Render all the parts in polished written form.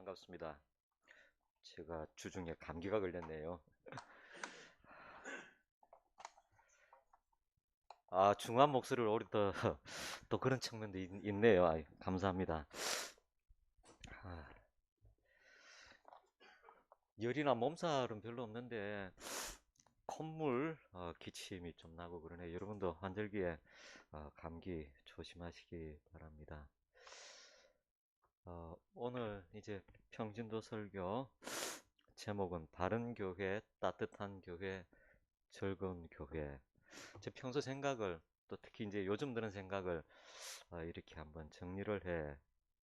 반갑습니다. 제가 주중에 감기가 걸렸네요. 중한 목소리를 오히려 또 그런 측면도 네요. 감사합니다. 아, 열이나 몸살은 별로 없는데 콧물, 기침이 좀 나고 그러네요. 여러분도 환절기에 감기 조심하시기 바랍니다. 오늘 이제 평신도 설교 제목은 바른 교회, 따뜻한 교회, 즐거운 교회. 제 평소 생각을 또 특히 이제 요즘 드는 생각을 이렇게 한번 정리를 해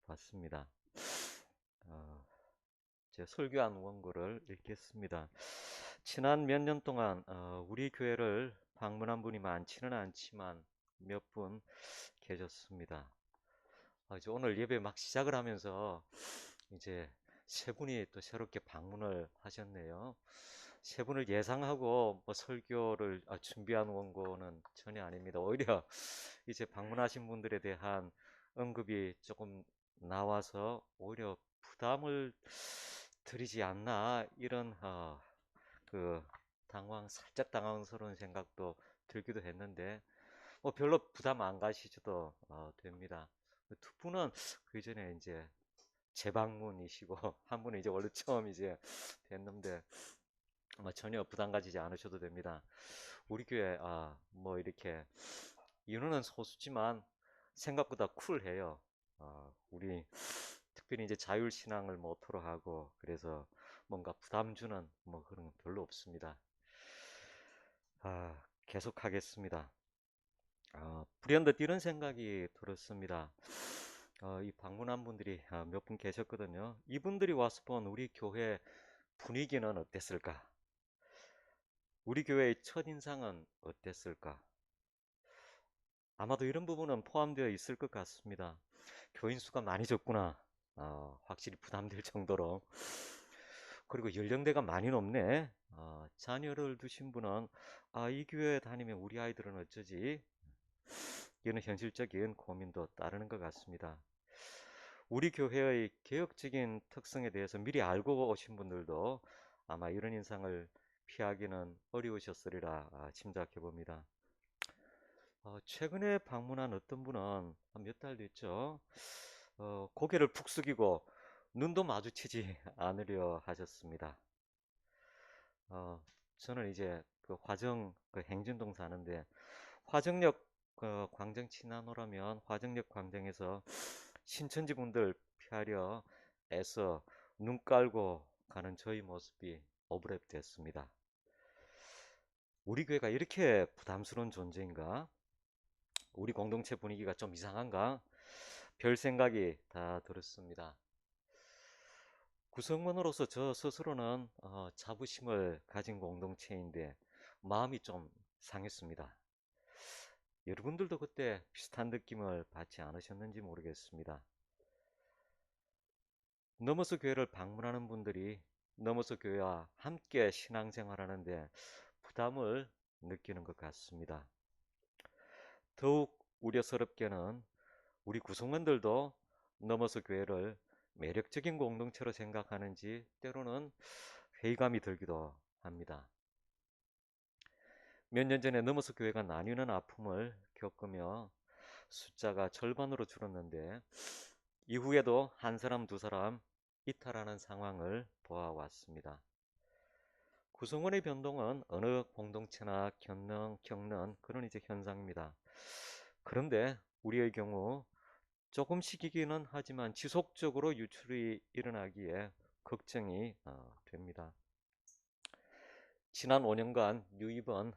봤습니다. 어, 제 설교한 원고를 읽겠습니다. 지난 몇 년 동안 우리 교회를 방문한 분이 많지는 않지만 몇 분 계셨습니다. 이제 오늘 예배 막 시작을 하면서 이제 세 분이 또 새롭게 방문을 하셨네요. 세 분을 예상하고 뭐 설교를 준비한 원고는 전혀 아닙니다. 오히려 이제 방문하신 분들에 대한 언급이 조금 나와서 오히려 부담을 드리지 않나 이런 그 살짝 당황스러운 생각도 들기도 했는데 뭐 별로 부담 안 가시셔도 됩니다. 두 분은 그 전에 이제 재방문이시고 한 분은 이제 원래 처음 이제 됐는데 전혀 부담 가지지 않으셔도 됩니다. 우리 교회 뭐 이렇게 인원은 소수지만 생각보다 쿨해요. 우리 특별히 이제 자율신앙을 모토로 하고 그래서 뭔가 부담 주는 뭐 그런 건 별로 없습니다. 계속하겠습니다. 불현듯 이런 생각이 들었습니다. 이 방문한 분들이 몇 분 계셨거든요. 이분들이 와서 본 우리 교회 분위기는 어땠을까? 우리 교회의 첫인상은 어땠을까? 아마도 이런 부분은 포함되어 있을 것 같습니다. 교인 수가 많이 적구나. 확실히 부담될 정도로. 그리고 연령대가 많이 높네. 자녀를 두신 분은 이 교회 다니면 우리 아이들은 어쩌지? 이런 현실적인 고민도 따르는 것 같습니다. 우리 교회의 개혁적인 특성에 대해서 미리 알고 오신 분들도 아마 이런 인상을 피하기는 어려우셨으리라 짐작해 봅니다. 최근에 방문한 어떤 분은 한 몇 달 됐죠. 고개를 푹 숙이고 눈도 마주치지 않으려 하셨습니다. 어, 저는 이제 그 화정 그 행진동 사는데 화정역 광장 지나노라면 화정역 광장에서 신천지 분들 피하려 애써 눈 깔고 가는 저희 모습이 오버랩 됐습니다. 우리 교회가 이렇게 부담스러운 존재인가? 우리 공동체 분위기가 좀 이상한가? 별 생각이 다 들었습니다. 구성원으로서 저 스스로는 자부심을 가진 공동체인데 마음이 좀 상했습니다. 여러분들도 그때 비슷한 느낌을 받지 않으셨는지 모르겠습니다. 넘어서 교회를 방문하는 분들이 넘어서 교회와 함께 신앙생활하는데 부담을 느끼는 것 같습니다. 더욱 우려스럽게는 우리 구성원들도 넘어서 교회를 매력적인 공동체로 생각하는지 때로는 회의감이 들기도 합니다. 몇 년 전에 넘어서 교회가 나뉘는 아픔을 겪으며 숫자가 절반으로 줄었는데 이후에도 한 사람 두 사람 이탈하는 상황을 보아왔습니다. 구성원의 변동은 어느 공동체나 겪는 그런 이제 현상입니다. 그런데 우리의 경우 조금씩이기는 하지만 지속적으로 유출이 일어나기에 걱정이 됩니다. 지난 5년간 유입은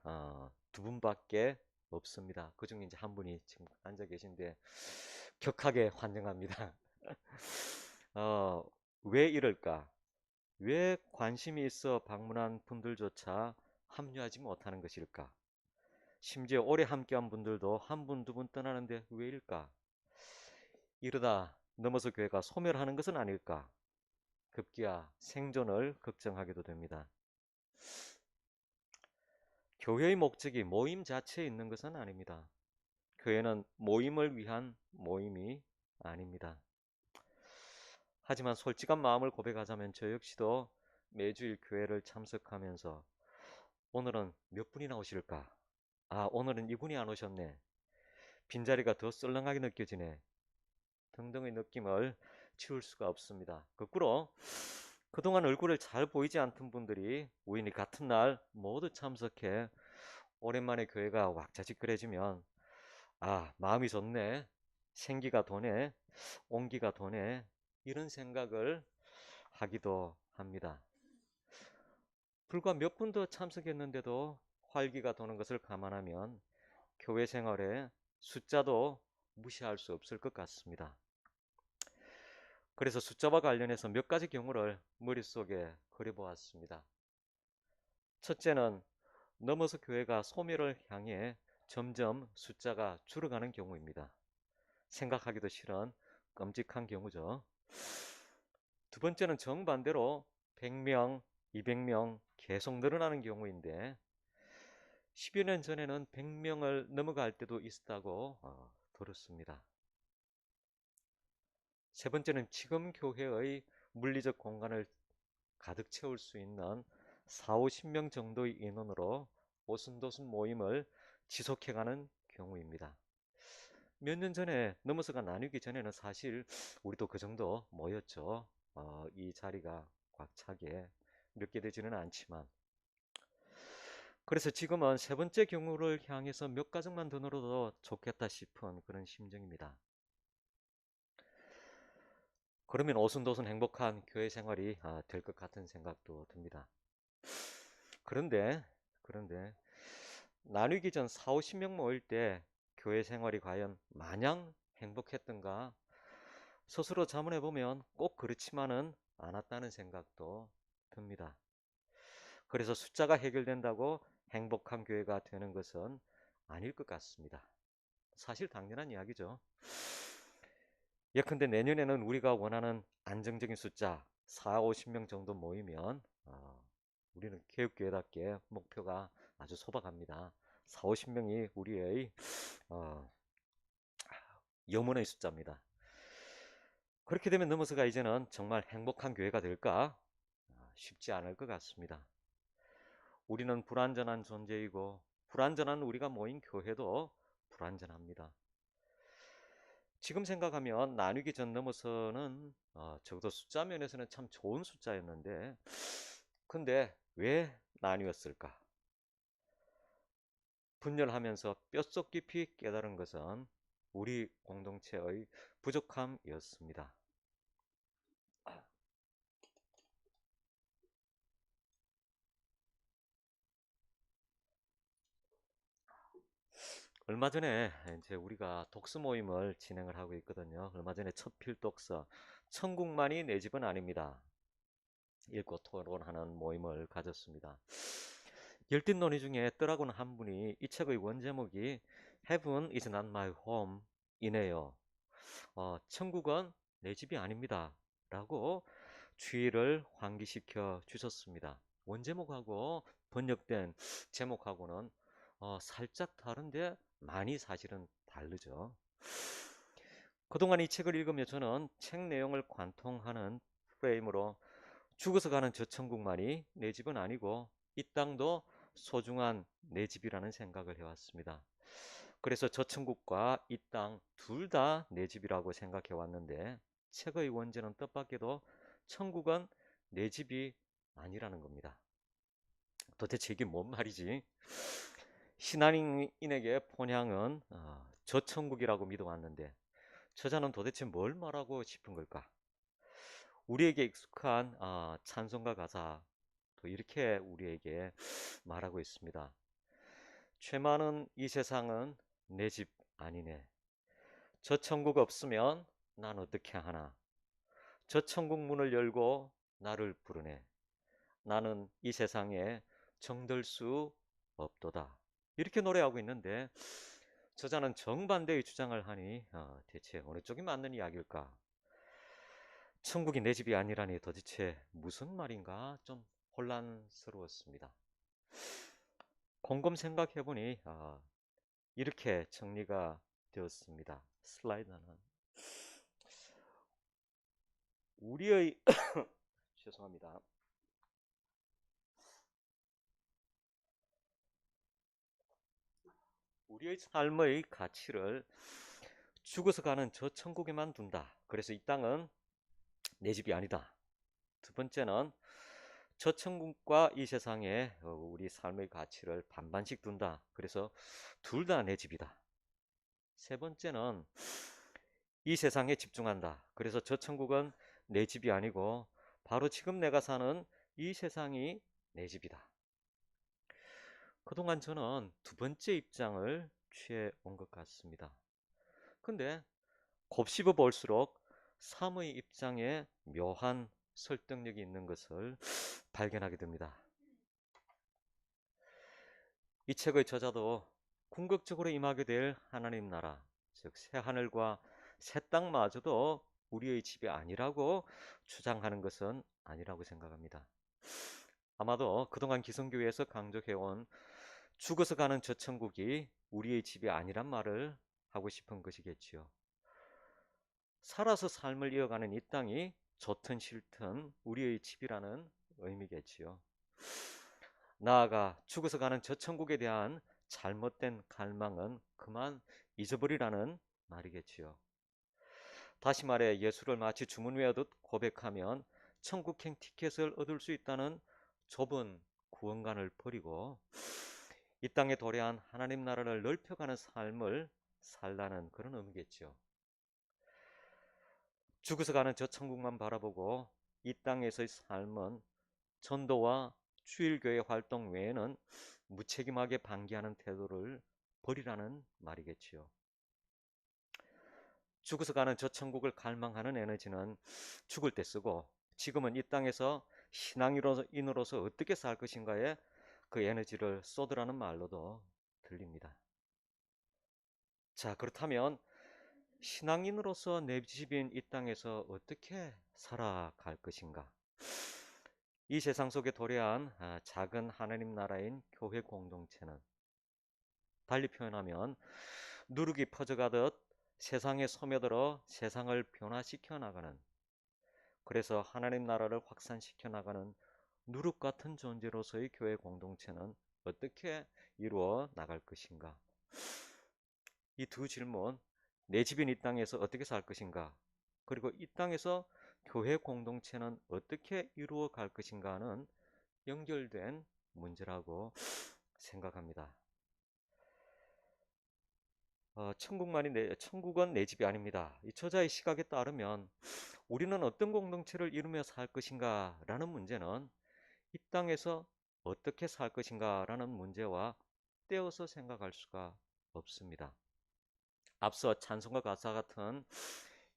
두 분밖에 없습니다. 그중에 이제 한 분이 지금 앉아 계신데 격하게 환영합니다. 어, 왜 이럴까? 왜 관심이 있어 방문한 분들조차 합류하지 못하는 것일까? 심지어 오래 함께한 분들도 한 분, 두 분 떠나는데 왜일까? 이러다 넘어서 교회가 소멸하는 것은 아닐까? 급기야 생존을 걱정하게도 됩니다. 교회의 목적이 모임 자체에 있는 것은 아닙니다. 교회는 모임을 위한 모임이 아닙니다. 하지만 솔직한 마음을 고백하자면 저 역시도 매주일 교회를 참석하면서 오늘은 몇 분이나 오실까? 아, 오늘은 이분이 안 오셨네. 빈자리가 더 썰렁하게 느껴지네. 등등의 느낌을 치울 수가 없습니다. 거꾸로 그동안 얼굴을 잘 보이지 않던 분들이 우연히 같은 날 모두 참석해 오랜만에 교회가 왁자지껄해지면 아, 마음이 좋네. 생기가 도네. 온기가 도네. 이런 생각을 하기도 합니다. 불과 몇 분 더 참석했는데도 활기가 도는 것을 감안하면 교회 생활에 숫자도 무시할 수 없을 것 같습니다. 그래서 숫자와 관련해서 몇 가지 경우를 머릿속에 그려보았습니다. 첫째는 넘어서 교회가 소멸을 향해 점점 숫자가 줄어가는 경우입니다. 생각하기도 싫은 끔찍한 경우죠. 두 번째는 정반대로 100명, 200명 계속 늘어나는 경우인데 10여 년 전에는 100명을 넘어갈 때도 있었다고 들었습니다. 세 번째는 지금 교회의 물리적 공간을 가득 채울 수 있는 4, 50명 정도의 인원으로 오순도순 모임을 지속해가는 경우입니다. 몇 년 전에 넘어서가 나뉘기 전에는 사실 우리도 그 정도 모였죠. 이 자리가 꽉 차게 몇 개 되지는 않지만 그래서 지금은 세 번째 경우를 향해서 몇 가정만 더 늘어도 좋겠다 싶은 그런 심정입니다. 그러면 오순도순 행복한 교회 생활이 될 것 같은 생각도 듭니다. 그런데 나누기 전 4, 50명 모일 때 교회 생활이 과연 마냥 행복했던가 스스로 자문해 보면 꼭 그렇지만은 않았다는 생각도 듭니다. 그래서 숫자가 해결된다고 행복한 교회가 되는 것은 아닐 것 같습니다. 사실 당연한 이야기죠. 예컨대 내년에는 우리가 원하는 안정적인 숫자 4, 50명 정도 모이면 우리는 개혁교회답게 목표가 아주 소박합니다. 4, 50명이 우리의 영혼의 숫자입니다. 그렇게 되면 넘어서가 이제는 정말 행복한 교회가 될까? 쉽지 않을 것 같습니다. 우리는 불완전한 존재이고 불완전한 우리가 모인 교회도 불완전합니다. 지금 생각하면 나누기 전 넘어서는 적어도 숫자 면에서는 참 좋은 숫자였는데 근데 왜 나뉘었을까? 분열하면서 뼛속 깊이 깨달은 것은 우리 공동체의 부족함이었습니다. 얼마 전에 이제 우리가 독서 모임을 진행을 하고 있거든요. 얼마 전에 첫 필독서 천국만이 내 집은 아닙니다. 읽고 토론하는 모임을 가졌습니다. 열띤 논의 중에 떠라고는 한 분이 이 책의 원제목이 Heaven is not my home 이네요. 천국은 내 집이 아닙니다. 라고 주의를 환기시켜 주셨습니다. 원제목하고 번역된 제목하고는 살짝 다른데 많이 사실은 다르죠. 그동안 이 책을 읽으며 저는 책 내용을 관통하는 프레임으로 죽어서 가는 저 천국만이 내 집은 아니고 이 땅도 소중한 내 집이라는 생각을 해왔습니다. 그래서 저 천국과 이 땅 둘 다 내 집이라고 생각해 왔는데 책의 원제는 뜻밖에도 천국은 내 집이 아니라는 겁니다. 도대체 이게 뭔 말이지? 신앙인에게 본향은 저 천국이라고 믿어왔는데 저자는 도대체 뭘 말하고 싶은 걸까? 우리에게 익숙한 찬송가 가사 또 이렇게 우리에게 말하고 있습니다. 죄 많은 이 세상은 내 집 아니네. 저 천국 없으면 난 어떻게 하나. 저 천국 문을 열고 나를 부르네. 나는 이 세상에 정들 수 없도다. 이렇게 노래하고 있는데 저자는 정반대의 주장을 하니 대체 어느 쪽이 맞는 이야기일까? 천국이 내 집이 아니라니 도대체 무슨 말인가 좀 혼란스러웠습니다. 곰곰 생각해보니 이렇게 정리가 되었습니다. 슬라이드 하나. 우리의 죄송합니다. 우리의 삶의 가치를 죽어서 가는 저 천국에만 둔다. 그래서 이 땅은 내 집이 아니다. 두 번째는 저 천국과 이 세상에 우리 삶의 가치를 반반씩 둔다. 그래서 둘 다 내 집이다. 세 번째는 이 세상에 집중한다. 그래서 저 천국은 내 집이 아니고 바로 지금 내가 사는 이 세상이 내 집이다. 그동안 저는 두 번째 입장을 취해 온 것 같습니다. 근데 곱씹어 볼수록 삶의 입장에 묘한 설득력이 있는 것을 발견하게 됩니다. 이 책의 저자도 궁극적으로 임하게 될 하나님 나라, 즉 새하늘과 새 땅마저도 우리의 집이 아니라고 주장하는 것은 아니라고 생각합니다. 아마도 그동안 기성교회에서 강조해온 죽어서 가는 저 천국이 우리의 집이 아니란 말을 하고 싶은 것이겠지요. 살아서 삶을 이어가는 이 땅이 좋든 싫든 우리의 집이라는 의미겠지요. 나아가 죽어서 가는 저 천국에 대한 잘못된 갈망은 그만 잊어버리라는 말이겠지요. 다시 말해 예수를 마치 주문 외우듯 고백하면 천국행 티켓을 얻을 수 있다는 좁은 구원관을 버리고 이 땅에 도래한 하나님 나라를 넓혀가는 삶을 살라는 그런 의미겠지요. 죽어서 가는 저 천국만 바라보고 이 땅에서의 삶은 전도와 주일교회 활동 외에는 무책임하게 방기하는 태도를 버리라는 말이겠지요. 죽어서 가는 저 천국을 갈망하는 에너지는 죽을 때 쓰고 지금은 이 땅에서 신앙인으로서 어떻게 살 것인가에 그 에너지를 쏟으라는 말로도 들립니다. 자, 그렇다면 신앙인으로서 내 집인 이 땅에서 어떻게 살아갈 것인가? 이 세상 속에 도래한 작은 하나님 나라인 교회 공동체는 달리 표현하면 누룩이 퍼져가듯 세상에 스며들어 세상을 변화시켜 나가는, 그래서 하나님 나라를 확산시켜 나가는 누룩 같은 존재로서의 교회 공동체는 어떻게 이루어 나갈 것인가? 이 두 질문, 내 집인 이 땅에서 어떻게 살 것인가? 그리고 이 땅에서 교회 공동체는 어떻게 이루어 갈 것인가는 연결된 문제라고 생각합니다. 천국은 내 집이 아닙니다. 이 저자의 시각에 따르면 우리는 어떤 공동체를 이루며 살 것인가 라는 문제는 이 땅에서 어떻게 살 것인가 라는 문제와 떼어서 생각할 수가 없습니다. 앞서 찬송과 가사 같은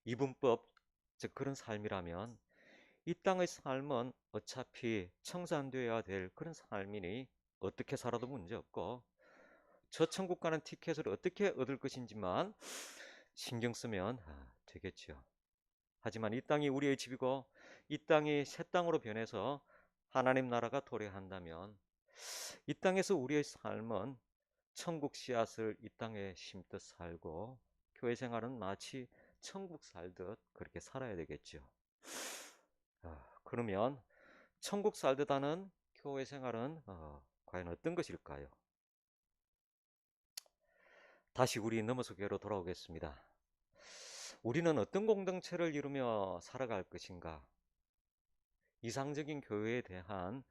이분법, 즉 그런 삶이라면 이 땅의 삶은 어차피 청산되어야 될 그런 삶이니 어떻게 살아도 문제없고 저 천국 가는 티켓을 어떻게 얻을 것인지만 신경 쓰면 되겠죠. 하지만 이 땅이 우리의 집이고 이 땅이 새 땅으로 변해서 하나님 나라가 도래한다면 이 땅에서 우리의 삶은 천국 씨앗을 이 땅에 심듯 살고 교회 생활은 마치 천국 살듯 그렇게 살아야 되겠죠. 그러면 천국 살듯 하는 교회 생활은 과연 어떤 것일까요? 다시 우리 넘어서 교회로 돌아오겠습니다. 우리는 어떤 공동체를 이루며 살아갈 것인가? 이상적인 교회에 대한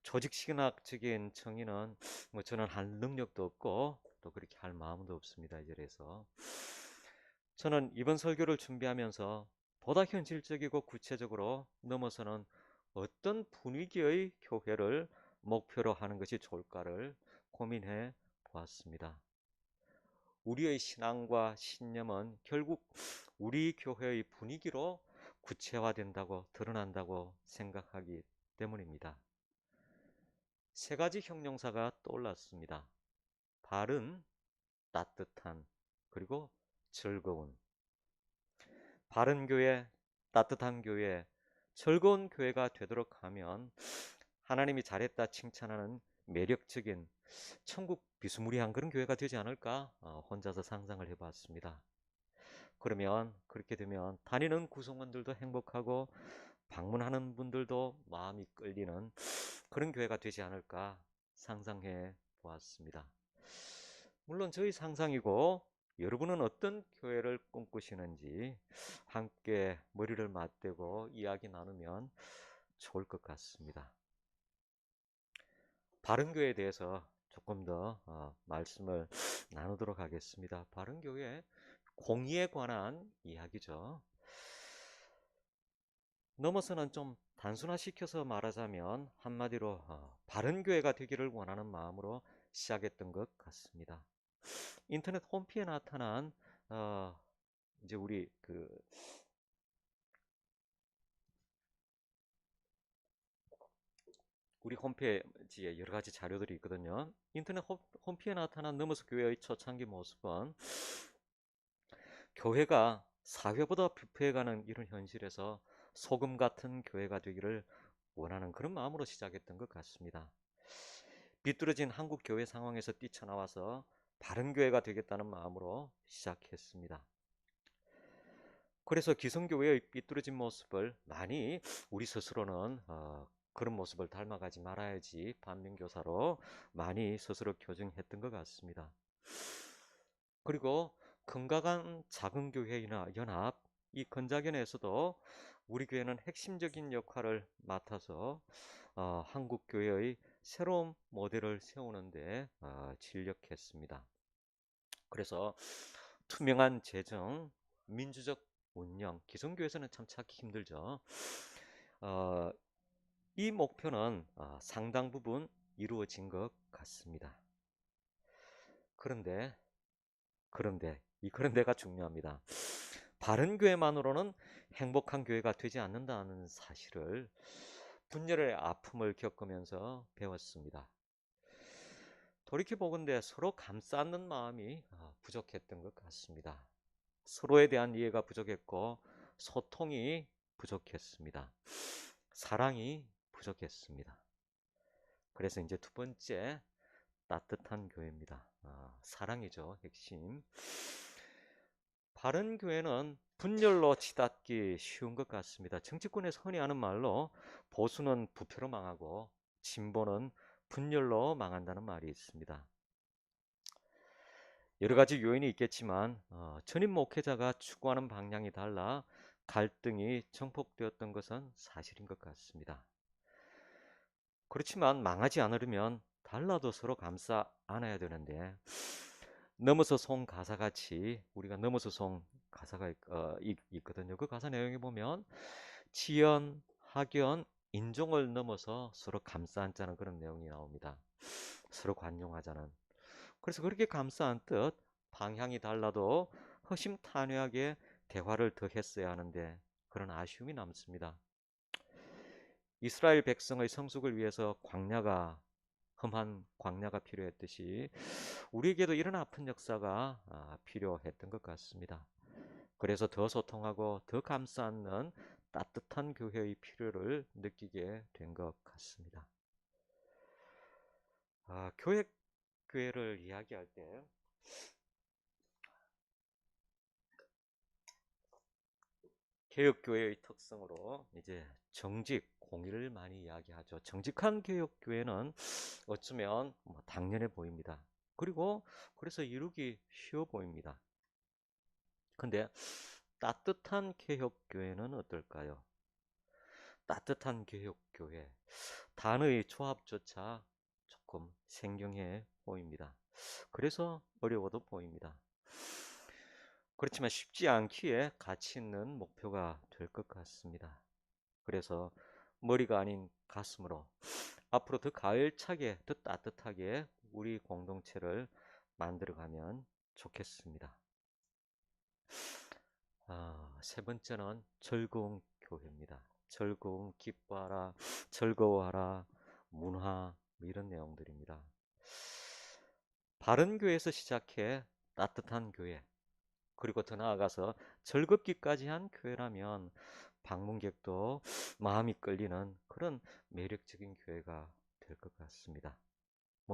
조직신학적인 정의는 저는 할 능력도 없고 또 그렇게 할 마음도 없습니다. 이 절에서 저는 이번 설교를 준비하면서 보다 현실적이고 구체적으로 넘어서는 어떤 분위기의 교회를 목표로 하는 것이 좋을까를 고민해 보았습니다. 우리의 신앙과 신념은 결국 우리 교회의 분위기로 구체화된다고 드러난다고 생각하기 때문입니다. 세 가지 형용사가 떠올랐습니다. 바른, 따뜻한, 그리고 즐거운. 바른 교회, 따뜻한 교회, 즐거운 교회가 되도록 하면 하나님이 잘했다 칭찬하는 매력적인 천국 비스무리한 그런 교회가 되지 않을까 혼자서 상상을 해봤습니다. 그러면 그렇게 되면 다니는 구성원들도 행복하고 방문하는 분들도 마음이 끌리는 그런 교회가 되지 않을까 상상해 보았습니다. 물론 저희 상상이고 여러분은 어떤 교회를 꿈꾸시는지 함께 머리를 맞대고 이야기 나누면 좋을 것 같습니다. 바른교회에 대해서 조금 더 말씀을 나누도록 하겠습니다. 바른교회 공의에 관한 이야기죠. 넘어서는 좀 단순화시켜서 말하자면 한마디로 바른교회가 되기를 원하는 마음으로 시작했던 것 같습니다. 인터넷 홈피에 나타난 이제 우리 홈페이지에 여러 가지 자료들이 있거든요. 인터넷 홈피에 나타난 넘어서 교회의 초창기 모습은 교회가 사회보다 부패해가는 이런 현실에서 소금 같은 교회가 되기를 원하는 그런 마음으로 시작했던 것 같습니다. 비뚤어진 한국 교회 상황에서 뛰쳐나와서 바른 교회가 되겠다는 마음으로 시작했습니다. 그래서 기성교회의 삐뚤어진 모습을 많이 우리 스스로는 그런 모습을 닮아가지 말아야지 반면교사로 많이 스스로 교정했던 것 같습니다. 그리고 건강한 작은 교회나 연합, 이 건자견에서도 우리 교회는 핵심적인 역할을 맡아서 한국 교회의 새로운 모델을 세우는데 진력했습니다. 그래서 투명한 재정, 민주적 운영, 기성교회에서는 참 찾기 힘들죠. 이 목표는 상당 부분 이루어진 것 같습니다. 그런데 이 그런데가 중요합니다. 바른 교회만으로는 행복한 교회가 되지 않는다는 사실을 분열의 아픔을 겪으면서 배웠습니다. 돌이켜보건대 서로 감싸는 마음이 부족했던 것 같습니다. 서로에 대한 이해가 부족했고 소통이 부족했습니다. 사랑이 부족했습니다. 그래서 이제 두 번째 따뜻한 교회입니다. 사랑이죠, 핵심. 바른 교회는 분열로 치닫기 쉬운 것 같습니다. 정치권에서 흔히 하는 말로 보수는 부패로 망하고 진보는 분열로 망한다는 말이 있습니다. 여러 가지 요인이 있겠지만 전임 목회자가 추구하는 방향이 달라 갈등이 정폭되었던 것은 사실인 것 같습니다. 그렇지만 망하지 않으려면 달라도 서로 감싸 안아야 되는데 넘어서 송 가사같이 우리가 넘어서 송 가사가 있거든요. 그 가사 내용에 보면 지연, 학연, 인종을 넘어서 서로 감싸 안자는 그런 내용이 나옵니다. 서로 관용하자는. 그래서 그렇게 감싸 안듯 방향이 달라도 허심탄회하게 대화를 더 했어야 하는데 그런 아쉬움이 남습니다. 이스라엘 백성의 성숙을 위해서 험한 광야가 필요했듯이 우리에게도 이런 아픈 역사가 필요했던 것 같습니다. 그래서 더 소통하고 더 감싸 안는 따뜻한 교회의 필요를 느끼게 된 것 같습니다. 교회를 이야기할 때 개혁교회의 특성으로 이제 정직, 공의를 많이 이야기하죠. 정직한 개혁교회는 어쩌면 당연해 보입니다. 그리고 그래서 이루기 쉬워 보입니다. 근데 따뜻한 개혁교회는 어떨까요? 따뜻한 개혁교회, 단어의 조합조차 조금 생경해 보입니다. 그래서 어려워도 보입니다. 그렇지만 쉽지 않기에 가치 있는 목표가 될 것 같습니다. 그래서 머리가 아닌 가슴으로 앞으로 더 가열차게, 더 따뜻하게 우리 공동체를 만들어가면 좋겠습니다. 세 번째는 즐거운 교회입니다. 즐거움, 기뻐하라, 즐거워하라, 문화 이런 내용들입니다. 바른 교회에서 시작해 따뜻한 교회, 그리고 더 나아가서 즐겁기까지 한 교회라면 방문객도 마음이 끌리는 그런 매력적인 교회가 될 것 같습니다.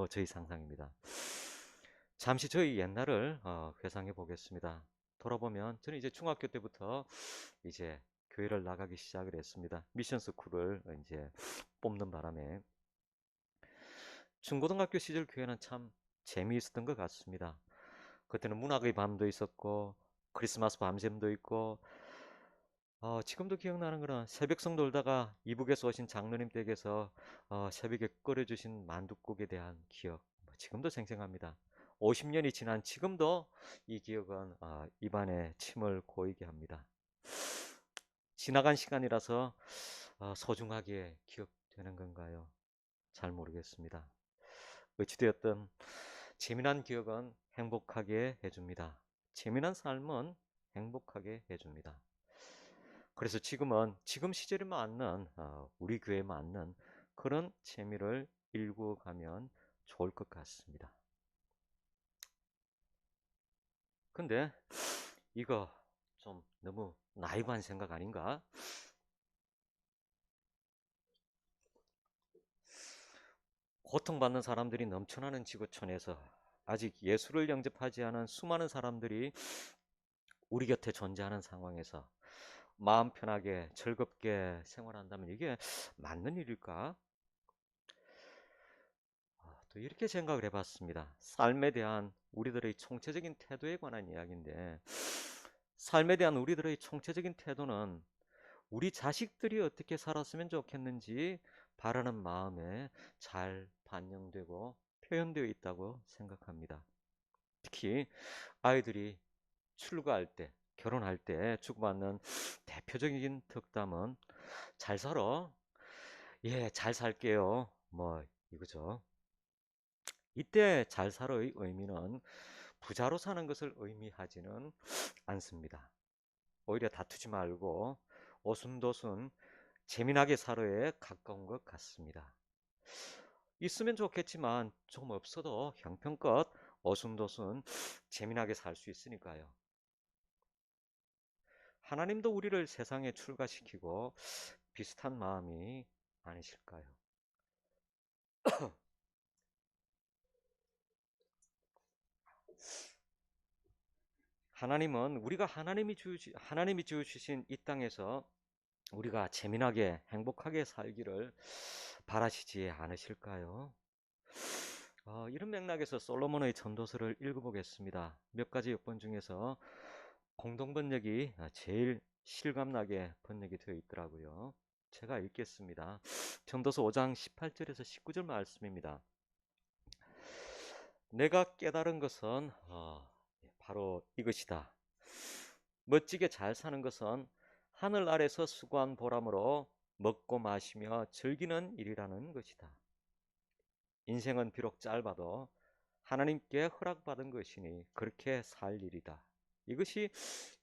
저희 상상입니다. 잠시 저희 옛날을 회상해 보겠습니다. 돌아보면 저는 이제 중학교 때부터 이제 교회를 나가기 시작을 했습니다. 미션 스쿨을 이제 뽑는 바람에 중고등학교 시절 교회는 참 재미있었던 것 같습니다. 그때는 문학의 밤도 있었고 크리스마스 밤샘도 있고 지금도 기억나는 거는 새벽성 돌다가 이북에서 오신 장로님 댁에서 새벽에 끓여주신 만둣국에 대한 기억 지금도 생생합니다. 50년이 지난 지금도 이 기억은 입안에 침을 고이게 합니다. 지나간 시간이라서 소중하게 기억되는 건가요? 잘 모르겠습니다. 어찌되었든 재미난 기억은 행복하게 해줍니다. 재미난 삶은 행복하게 해줍니다. 그래서 지금은 지금 시절에 맞는 우리 교회에 맞는 그런 재미를 일구어가면 좋을 것 같습니다. 근데 이거 좀 너무 나이브한 생각 아닌가? 고통받는 사람들이 넘쳐나는 지구촌에서 아직 예수를 영접하지 않은 수많은 사람들이 우리 곁에 존재하는 상황에서 마음 편하게 즐겁게 생활한다면 이게 맞는 일일까? 또 이렇게 생각을 해봤습니다. 삶에 대한 우리들의 총체적인 태도에 관한 이야기인데 삶에 대한 우리들의 총체적인 태도는 우리 자식들이 어떻게 살았으면 좋겠는지 바라는 마음에 잘 반영되고 표현되어 있다고 생각합니다. 특히 아이들이 출가할 때, 결혼할 때 주고받는 대표적인 덕담은 잘 살아. 예, 잘 살게요. 뭐 이거죠. 이때 잘 살아의 의미는 부자로 사는 것을 의미하지는 않습니다. 오히려 다투지 말고 오순도순 재미나게 살아에 가까운 것 같습니다. 있으면 좋겠지만 좀 없어도 형편껏 어순도순 재미나게 살 수 있으니까요. 하나님도 우리를 세상에 출가시키고 비슷한 마음이 아니실까요? 하나님은 우리가 하나님이 주신 이 땅에서 우리가 재미나게 행복하게 살기를 바라시지 않으실까요? 이런 맥락에서 솔로몬의 전도서를 읽어보겠습니다. 몇 가지 역번 중에서 공동 번역이 제일 실감나게 번역이 되어 있더라고요. 제가 읽겠습니다. 전도서 5장 18절에서 19절 말씀입니다. 내가 깨달은 것은 바로 이것이다. 멋지게 잘 사는 것은 하늘 아래서 수고한 보람으로 먹고 마시며 즐기는 일이라는 것이다. 인생은 비록 짧아도 하나님께 허락받은 것이니 그렇게 살 일이다. 이것이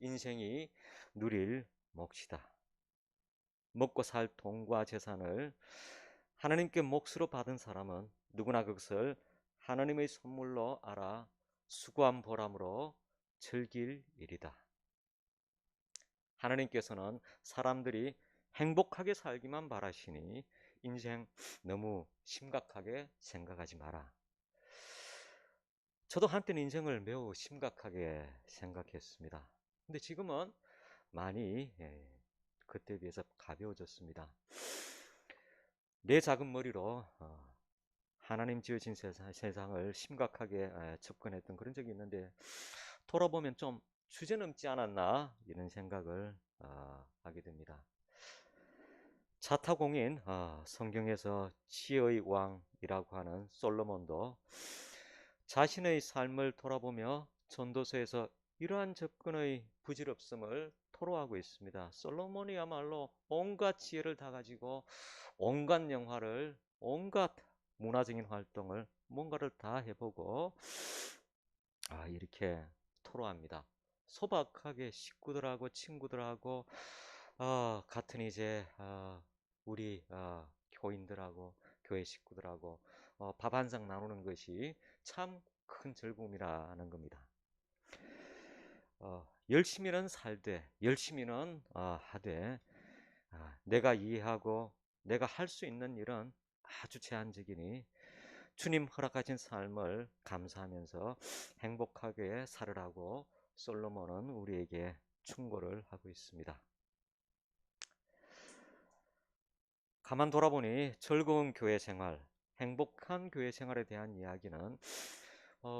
인생이 누릴 몫이다. 먹고 살 돈과 재산을 하나님께 몫으로 받은 사람은 누구나 그것을 하나님의 선물로 알아 수고한 보람으로 즐길 일이다. 하나님께서는 사람들이 행복하게 살기만 바라시니 인생 너무 심각하게 생각하지 마라. 저도 한때는 인생을 매우 심각하게 생각했습니다. 근데 지금은 많이 그때에 비해서 가벼워졌습니다. 내 작은 머리로 하나님 지으신 세상을 심각하게 접근했던 그런 적이 있는데 돌아보면 좀 주제넘지 않았나 이런 생각을 하게 됩니다. 자타공인 성경에서 지혜의 왕이라고 하는 솔로몬도 자신의 삶을 돌아보며 전도서에서 이러한 접근의 부질없음을 토로하고 있습니다. 솔로몬이야말로 온갖 지혜를 다 가지고 온갖 영화를 온갖 문화적인 활동을 뭔가를 다 해보고 이렇게 토로합니다. 소박하게 식구들하고 친구들하고 같은 이제 우리 교인들하고 교회 식구들하고 밥 한 상 나누는 것이 참 큰 즐거움이라는 겁니다. 열심히는 살되 열심히는 하되 내가 이해하고 내가 할 수 있는 일은 아주 제한적이니 주님 허락하신 삶을 감사하면서 행복하게 살으라고 솔로몬은 우리에게 충고를 하고 있습니다. 가만 돌아보니 즐거운 교회 생활, 행복한 교회 생활에 대한 이야기는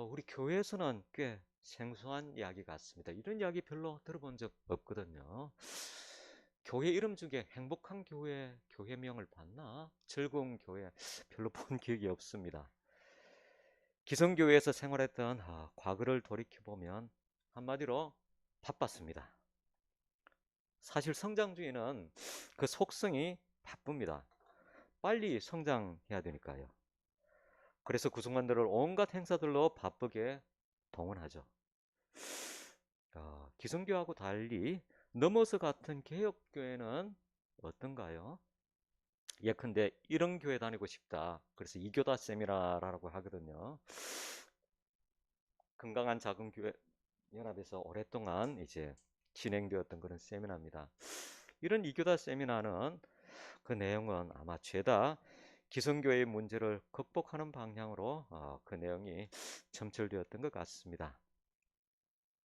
우리 교회에서는 꽤 생소한 이야기 같습니다. 이런 이야기 별로 들어본 적 없거든요. 교회 이름 중에 행복한 교회, 교회명을 봤나? 즐거운 교회 별로 본 기억이 없습니다. 기성교회에서 생활했던 과거를 돌이켜보면 한마디로 바빴습니다. 사실 성장주의는 그 속성이 바쁩니다. 빨리 성장해야 되니까요. 그래서 구성원들을 온갖 행사들로 바쁘게 동원하죠. 기성교하고 달리 넘어서 같은 개혁교회는 어떤가요? 예컨대 이런 교회 다니고 싶다. 그래서 이교다 세미나라고 하거든요. 건강한 작은 교회 연합에서 오랫동안 이제 진행되었던 그런 세미나입니다. 이런 이교다 세미나는 그 내용은 아마 죄다 기성교회의 문제를 극복하는 방향으로 그 내용이 점철되었던 것 같습니다.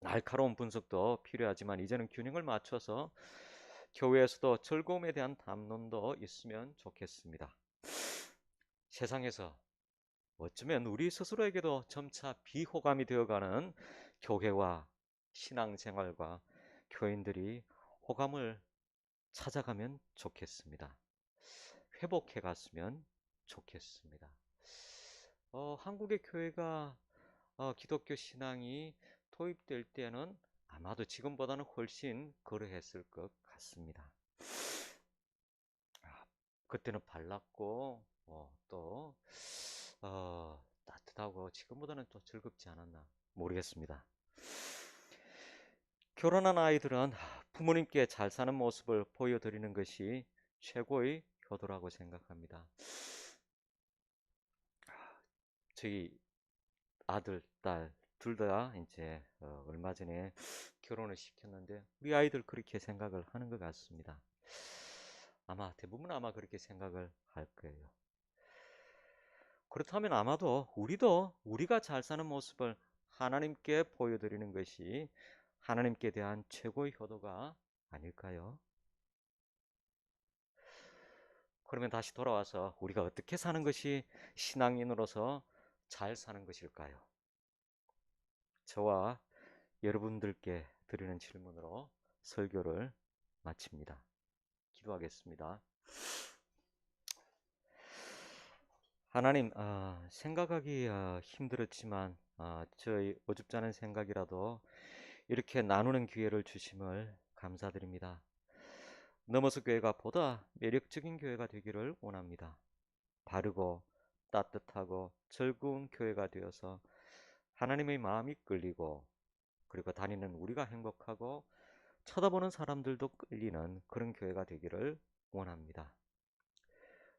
날카로운 분석도 필요하지만 이제는 균형을 맞춰서 교회에서도 즐거움에 대한 담론도 있으면 좋겠습니다. 세상에서 어쩌면 우리 스스로에게도 점차 비호감이 되어가는 교회와 신앙생활과 교인들이 호감을 찾아가면 좋겠습니다. 회복해 갔으면 좋겠습니다. 한국의 교회가 기독교 신앙이 도입될 때는 아마도 지금보다는 훨씬 그러했을 것 같습니다. 그때는 발랐고 또 따뜻하고 지금보다는 또 즐겁지 않았나 모르겠습니다. 결혼한 아이들은 부모님께 잘 사는 모습을 보여드리는 것이 최고의 효도라고 생각합니다. 저희 아들, 딸 둘 다 이제 얼마 전에 결혼을 시켰는데 우리 아이들 그렇게 생각을 하는 것 같습니다. 아마 대부분 아마 그렇게 생각을 할 거예요. 그렇다면 아마도 우리도 우리가 잘 사는 모습을 하나님께 보여드리는 것이 하나님께 대한 최고의 효도가 아닐까요? 그러면 다시 돌아와서 우리가 어떻게 사는 것이 신앙인으로서 잘 사는 것일까요? 저와 여러분들께 드리는 질문으로 설교를 마칩니다. 기도하겠습니다. 하나님, 생각하기 힘들었지만 저희 어줍지 않은 생각이라도 이렇게 나누는 기회를 주심을 감사드립니다. 넘어서 교회가 보다 매력적인 교회가 되기를 원합니다. 바르고 따뜻하고 즐거운 교회가 되어서 하나님의 마음이 끌리고 그리고 다니는 우리가 행복하고 쳐다보는 사람들도 끌리는 그런 교회가 되기를 원합니다.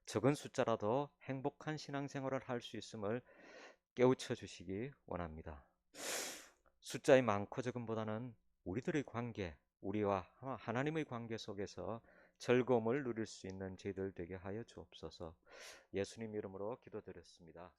적은 숫자라도 행복한 신앙생활을 할 수 있음을 깨우쳐 주시기 원합니다. 숫자의 많고 적음보다는 우리들의 관계, 우리와 하나님의 관계 속에서 즐거움을 누릴 수 있는 저희들 되게 하여 주옵소서. 예수님 이름으로 기도드렸습니다.